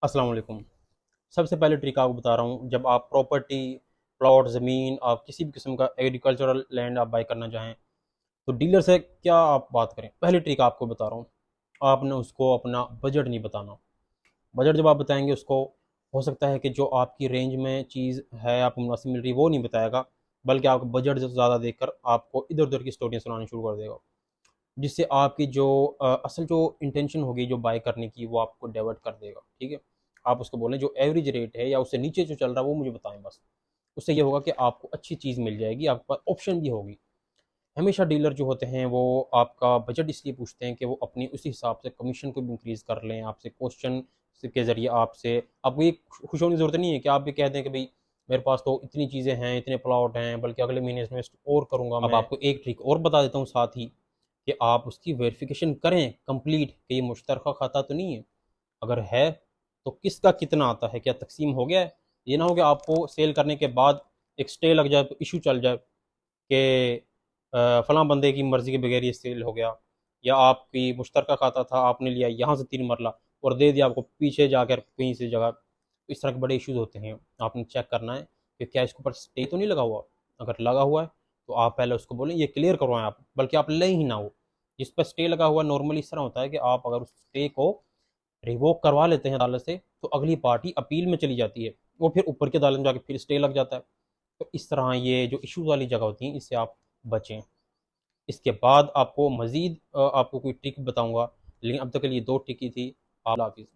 अस्सलाम वालेकुम। सबसे पहले ट्रिक आपको बता रहा हूँ, जब आप प्रॉपर्टी, प्लॉट, ज़मीन, आप किसी भी किस्म का एग्रीकल्चरल लैंड आप बाय करना चाहें, तो डीलर से क्या आप बात करें। पहली ट्रिक आपको बता रहा हूँ, आपने उसको अपना बजट नहीं बताना। बजट जब आप बताएंगे उसको, हो सकता है कि जो आपकी रेंज में चीज़ है, आपको मुनासिब मिल रही है, वो नहीं बताएगा, बल्कि आपका बजट ज़्यादा देखकर आपको इधर उधर की स्टोरियाँ सुनानी शुरू कर देगा, जिससे आपकी जो असल जो इंटेंशन होगी जो बाय करने की, वो आपको डाइवर्ट कर देगा। ठीक है, आप उसको बोलें जो एवरेज रेट है या उससे नीचे जो चल रहा है वो मुझे बताएं बस। उससे ये होगा कि आपको अच्छी चीज़ मिल जाएगी, आपके पास ऑप्शन भी होगी। हमेशा डीलर जो होते हैं वो आपका बजट इसलिए पूछते हैं कि वो अपनी उसी हिसाब से कमीशन को भी इंक्रीज़ कर लें, आपसे क्वेश्चन के ज़रिए आपसे। आपको ये खुश होने की ज़रूरत नहीं है कि आप भी कह दें कि भाई मेरे पास तो इतनी चीज़ें हैं, इतने प्लॉट हैं, बल्कि अगले महीने इन्वेस्ट और करूँगा अब मैं। आपको एक ट्रिक और बता देता हूँ साथ ही, कि आप उसकी वेरिफिकेशन करें कंप्लीट, कि ये मुश्तरका खाता तो नहीं है। अगर है तो किसका कितना आता है, क्या तकसीम हो गया है। ये ना हो कि आपको सेल करने के बाद एक स्टे लग जाए, तो इशू चल जाए कि फ़लाँ बंदे की मर्ज़ी के बगैर ये सेल हो गया, या आपकी मुश्तरका खाता था, आपने लिया यहाँ से 3 मरला और दे दिया आपको पीछे जाकर कहीं से जगह। तो इस तरह के बड़े इश्यूज़ होते हैं। आपने चेक करना है कि क्या इसके ऊपर स्टे तो नहीं लगा हुआ। अगर लगा हुआ है तो आप पहले उसको बोलें ये क्लियर करवाएं आप, बल्कि आप लें ही ना हो। जिस पर स्टे लगा हुआ, नॉर्मली इस तरह होता है कि आप अगर उस स्टे को रिवोक करवा लेते हैं अदालत से, तो अगली पार्टी अपील में चली जाती है, वो फिर ऊपर की अदालत में जाके फिर स्टे लग जाता है। तो इस तरह ये जो इशूज़ वाली जगह होती हैं, इससे आप बचें। इसके बाद आपको मज़ीद आपको कोई ट्रिक बताऊँगा, लेकिन अब तक के लिए 2 ट्रिक ही थी। अल्लाह हाफ़िज़।